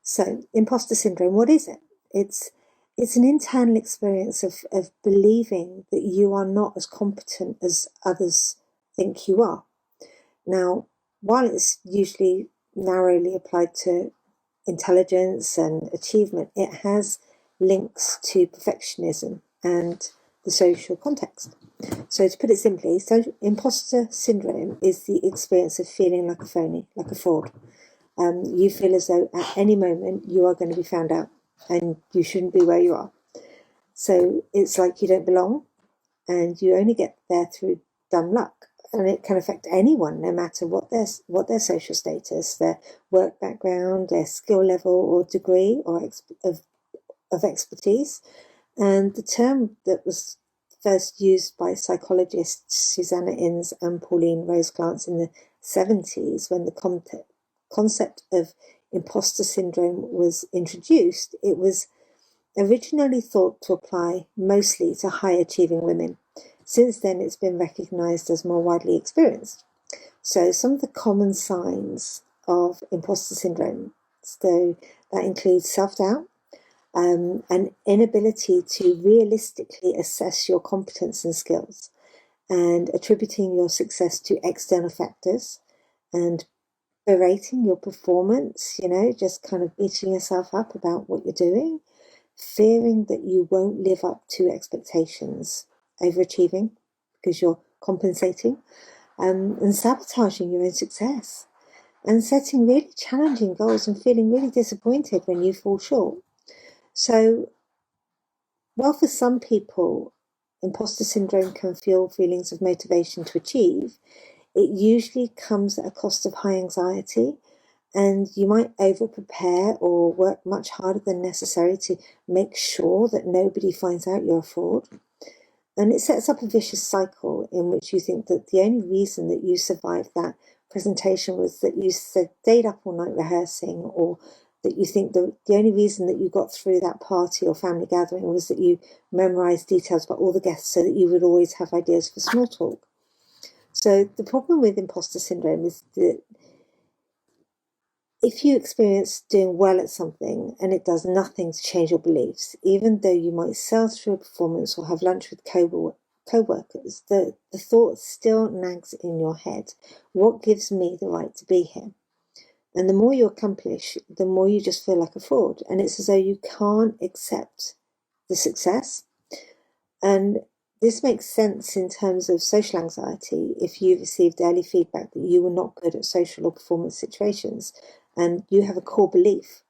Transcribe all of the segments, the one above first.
So, imposter syndrome, what is it? It's an internal experience of believing that you are not as competent as others think you are. Now, while it's usually narrowly applied to intelligence and achievement, it has links to perfectionism and the social context. So, to put it simply, imposter syndrome is the experience of feeling like a phony, like a fraud. You feel as though at any moment you are going to be found out and you shouldn't be where you are. So it's like you don't belong and you only get there through dumb luck. And it can affect anyone, no matter what their social status, their work background, their skill level or degree or of expertise. And the term that was first used by psychologists Susanna Innes and Pauline Rose-Glance in the 70s, when the concept of imposter syndrome was introduced, it was originally thought to apply mostly to high achieving women. Since then, it's been recognised as more widely experienced. So some of the common signs of imposter syndrome, so that includes self-doubt, an inability to realistically assess your competence and skills, and attributing your success to external factors, and berating your performance, just kind of beating yourself up about what you're doing, fearing that you won't live up to expectations, overachieving because you're compensating, and sabotaging your own success, and setting really challenging goals and feeling really disappointed when you fall short. So, while for some people, imposter syndrome can fuel feelings of motivation to achieve, it usually comes at a cost of high anxiety, and you might over prepare or work much harder than necessary to make sure that nobody finds out you're a fraud. And it sets up a vicious cycle in which you think that the only reason that you survived that presentation was that you stayed up all night rehearsing, or that you think the only reason that you got through that party or family gathering was that you memorized details about all the guests so that you would always have ideas for small talk. So the problem with imposter syndrome is that if you experience doing well at something and it does nothing to change your beliefs, even though you might sail through a performance or have lunch with co-workers, the thought still nags in your head, what gives me the right to be here? And the more you accomplish, the more you just feel like a fraud. And it's as though you can't accept the success. And this makes sense in terms of social anxiety. If you received early feedback that you were not good at social or performance situations, and you have a core belief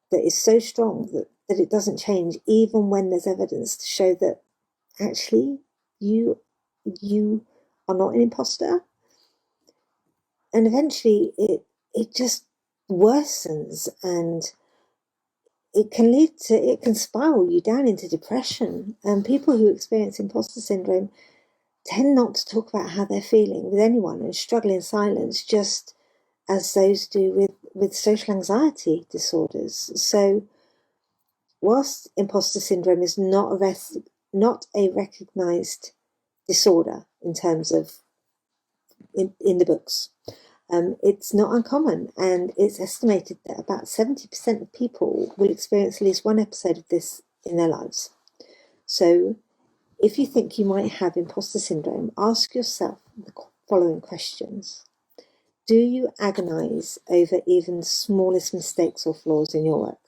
that is so strong that it doesn't change, even when there's evidence to show that actually you are not an imposter. And eventually it just worsens, and it can spiral you down into depression. And people who experience imposter syndrome tend not to talk about how they're feeling with anyone and struggle in silence, just as those do with social anxiety disorders. So whilst imposter syndrome is not a recognised disorder in terms of in the books, it's not uncommon, and it's estimated that about 70% of people will experience at least one episode of this in their lives. So if you think you might have imposter syndrome, ask yourself the following questions. Do you agonize over even the smallest mistakes or flaws in your work?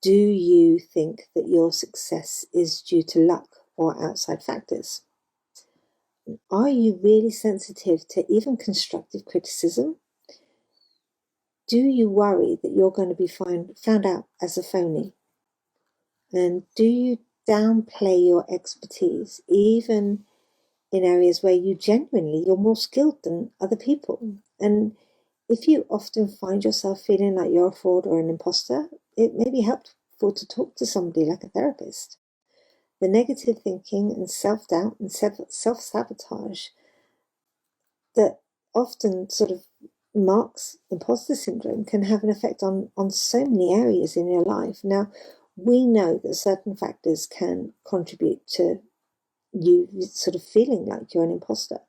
Do you think that your success is due to luck or outside factors? Are you really sensitive to even constructive criticism? Do you worry that you're going to be found out as a phony? And do you downplay your expertise, even in areas where you're more skilled than other people? And if you often find yourself feeling like you're a fraud or an imposter, it may be helpful to talk to somebody like a therapist. The negative thinking and self-doubt and self-sabotage that often sort of marks imposter syndrome can have an effect on so many areas in your life. Now, we know that certain factors can contribute to you sort of feeling like you're an imposter.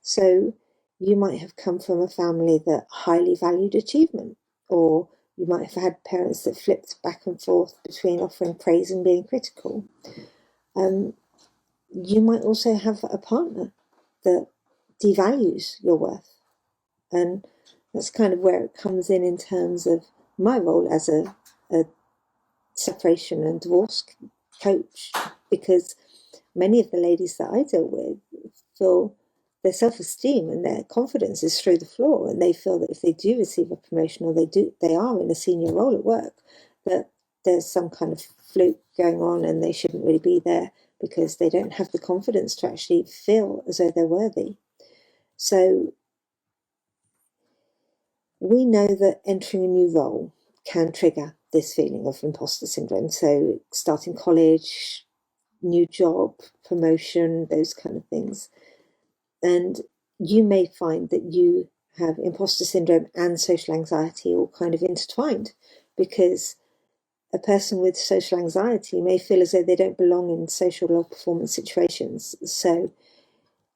So you might have come from a family that highly valued achievement, or you might have had parents that flipped back and forth between offering praise and being critical. You might also have a partner that devalues your worth. And that's kind of where it comes in terms of my role as a separation and divorce coach, because many of the ladies that I deal with feel their self-esteem and their confidence is through the floor, and they feel that if they do receive a promotion or they are in a senior role at work, that there's some kind of fluke going on and they shouldn't really be there because they don't have the confidence to actually feel as though they're worthy. So we know that entering a new role can trigger this feeling of imposter syndrome. So starting college, new job, promotion, those kind of things. And you may find that you have imposter syndrome and social anxiety all kind of intertwined, because a person with social anxiety may feel as though they don't belong in social or performance situations. So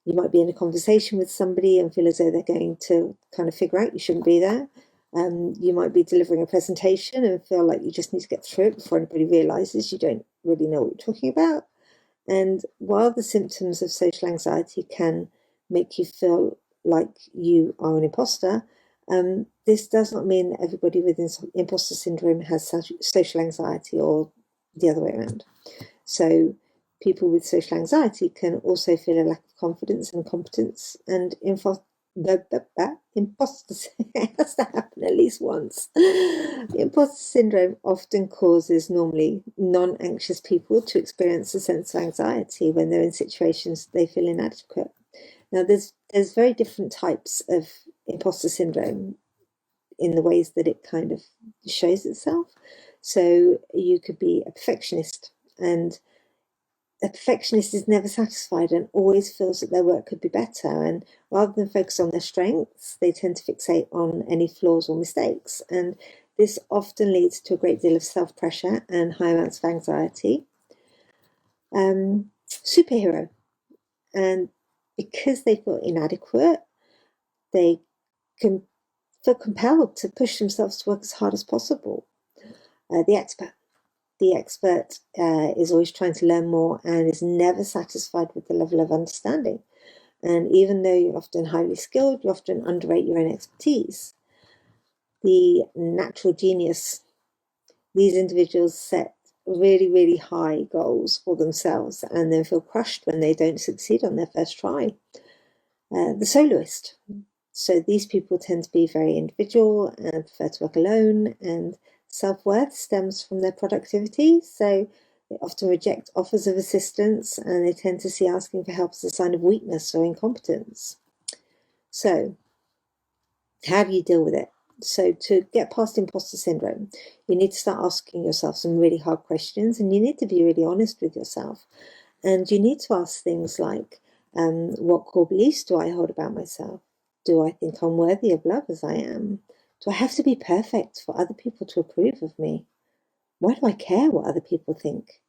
you might be in a conversation with somebody and feel as though they're going to kind of figure out you shouldn't be there. You might be delivering a presentation and feel like you just need to get through it before anybody realizes you don't really know what you're talking about. And while the symptoms of social anxiety can make you feel like you are an imposter, this does not mean that everybody with imposter syndrome has social anxiety or the other way around. So people with social anxiety can also feel a lack of confidence and competence, and imposter it has to happen at least once. Imposter syndrome often causes normally non-anxious people to experience a sense of anxiety when they're in situations they feel inadequate. Now, there's very different types of imposter syndrome in the ways that it kind of shows itself. So you could be a perfectionist, and a perfectionist is never satisfied and always feels that their work could be better. And rather than focus on their strengths, they tend to fixate on any flaws or mistakes. And this often leads to a great deal of self-pressure and high amounts of anxiety. Superhero. And because they feel inadequate, they can feel compelled to push themselves to work as hard as possible. The expert. The expert is always trying to learn more and is never satisfied with the level of understanding. And even though you're often highly skilled, you often underrate your own expertise. The natural genius. These individuals set really, really high goals for themselves and then feel crushed when they don't succeed on their first try. The soloist. So these people tend to be very individual and prefer to work alone, and self-worth stems from their productivity. So they often reject offers of assistance, and they tend to see asking for help as a sign of weakness or incompetence. So how do you deal with it? So to get past imposter syndrome, you need to start asking yourself some really hard questions, and you need to be really honest with yourself. And you need to ask things like, what core beliefs do I hold about myself? Do I think I'm worthy of love as I am? Do I have to be perfect for other people to approve of me? Why do I care what other people think?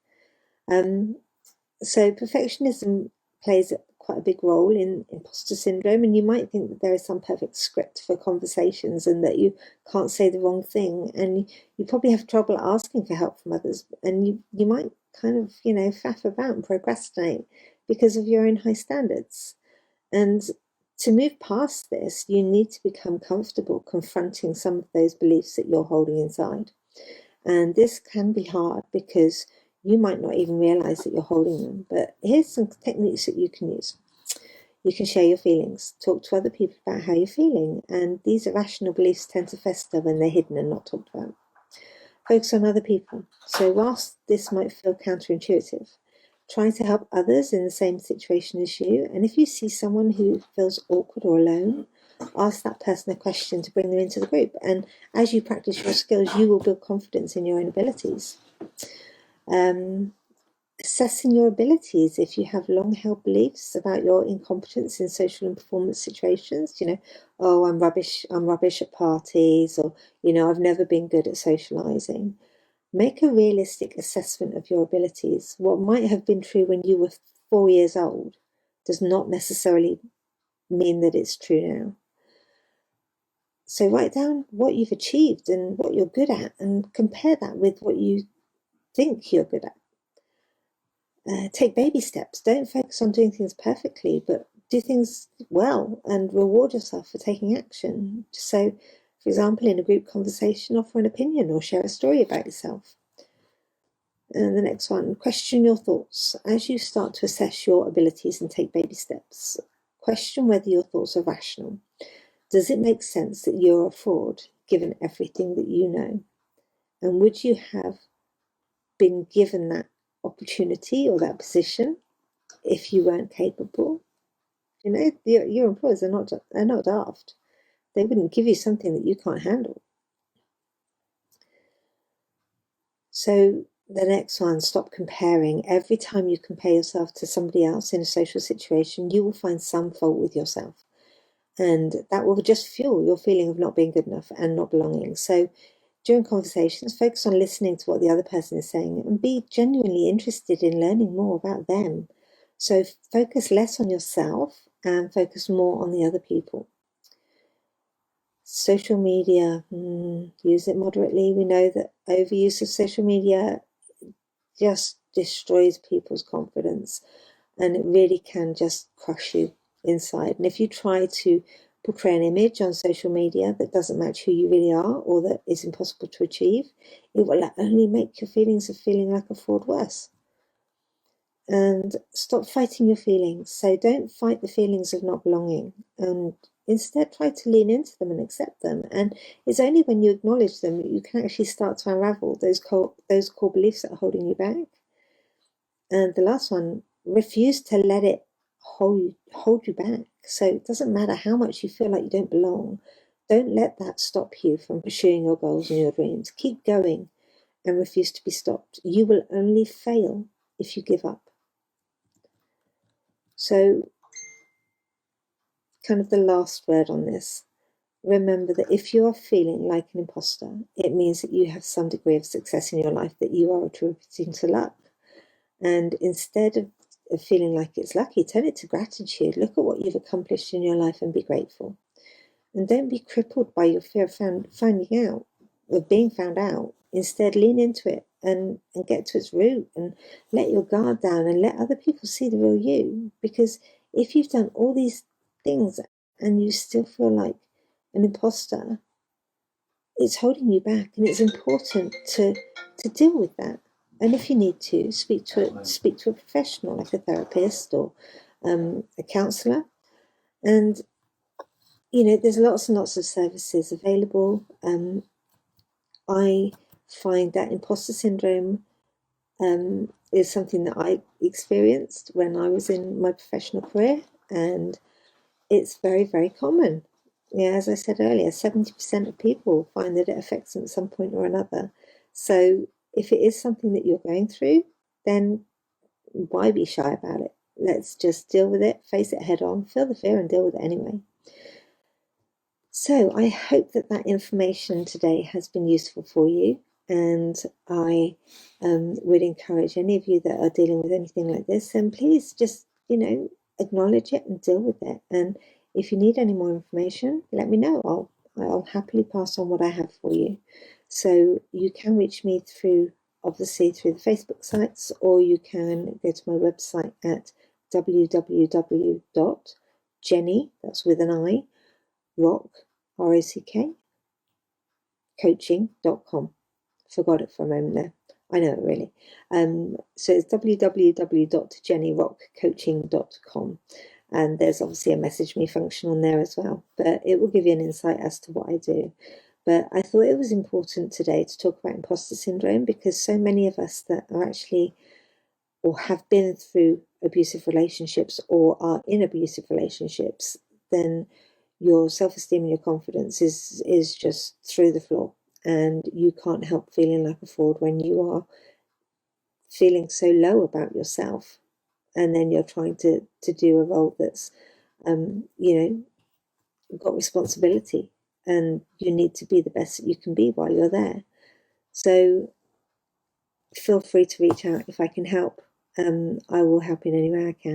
So perfectionism plays quite a big role in imposter syndrome, and you might think that there is some perfect script for conversations and that you can't say the wrong thing, and you probably have trouble asking for help from others, and you might kind of, faff about and procrastinate because of your own high standards. And to move past this, you need to become comfortable confronting some of those beliefs that you're holding inside. And this can be hard because you might not even realize that you're holding them. But here's some techniques that you can use. You can share your feelings, talk to other people about how you're feeling. And these irrational beliefs tend to fester when they're hidden and not talked about. Focus on other people. So whilst this might feel counterintuitive, try to help others in the same situation as you. And if you see someone who feels awkward or alone, ask that person a question to bring them into the group. And as you practice your skills, you will build confidence in your own abilities. Assessing your abilities. If you have long-held beliefs about your incompetence in social and performance situations, oh, I'm rubbish at parties, or, I've never been good at socializing. Make a realistic assessment of your abilities. What might have been true when you were 4 years old does not necessarily mean that it's true now. So write down what you've achieved and what you're good at, and compare that with what you think you're good at. Take baby steps. Don't focus on doing things perfectly, but do things well and reward yourself for taking action. So, for example, in a group conversation, offer an opinion or share a story about yourself. And the next one, question your thoughts. As you start to assess your abilities and take baby steps, question whether your thoughts are rational. Does it make sense that you're a fraud, given everything that you know? And would you have been given that opportunity or that position if you weren't capable? You know, your employers are not daft. They wouldn't give you something that you can't handle. So the next one, stop comparing. Every time you compare yourself to somebody else in a social situation, you will find some fault with yourself. And that will just fuel your feeling of not being good enough and not belonging. So during conversations, focus on listening to what the other person is saying and be genuinely interested in learning more about them. So focus less on yourself and focus more on the other people. Social media, use it moderately. We know that overuse of social media just destroys people's confidence, and it really can just crush you inside. And if you try to portray an image on social media that doesn't match who you really are, or that is impossible to achieve, it will only make your feelings of feeling like a fraud worse. And stop fighting your feelings. So don't fight the feelings of not belonging, and instead try to lean into them and accept them. And it's only when you acknowledge them that you can actually start to unravel those core beliefs that are holding you back. And the last one, refuse to let it hold you back. So it doesn't matter how much you feel like you don't belong. Don't let that stop you from pursuing your goals and your dreams. Keep going and refuse to be stopped. You will only fail if you give up. So, kind of the last word on this. Remember that if you are feeling like an imposter, it means that you have some degree of success in your life that you are attributing to luck. And instead of feeling like it's lucky, turn it to gratitude. Look at what you've accomplished in your life and be grateful. And don't be crippled by your fear of finding out, of being found out. Instead, lean into it and get to its root and let your guard down and let other people see the real you. Because if you've done all these things and you still feel like an imposter, it's holding you back, and it's important to deal with that. And if you need to, speak to a professional like a therapist or a counsellor. And there's lots and lots of services available. I find that imposter syndrome is something that I experienced when I was in my professional career, and it's very, very common. Yeah, as I said earlier, 70% of people find that it affects them at some point or another. So if it is something that you're going through, then why be shy about it? Let's just deal with it, face it head on, feel the fear and deal with it anyway. So I hope that information today has been useful for you, and I would encourage any of you that are dealing with anything like this, and please just, acknowledge it and deal with it. And if you need any more information, let me know. I'll happily pass on what I have for you. So you can reach me obviously through the Facebook sites, or you can go to my website at www.jenny, that's with an I, rock, R-O-C-K, coaching.com. Forgot it for a moment there. I know it really. So it's www.jennyrockcoaching.com. And there's obviously a message me function on there as well. But it will give you an insight as to what I do. But I thought it was important today to talk about imposter syndrome, because so many of us that are actually or have been through abusive relationships or are in abusive relationships, then your self-esteem and your confidence is just through the floor, and you can't help feeling like a fraud when you are feeling so low about yourself, and then you're trying to do a role that's got responsibility, and you need to be the best that you can be while you're there. So feel free to reach out if I can help. I will help in any way I can.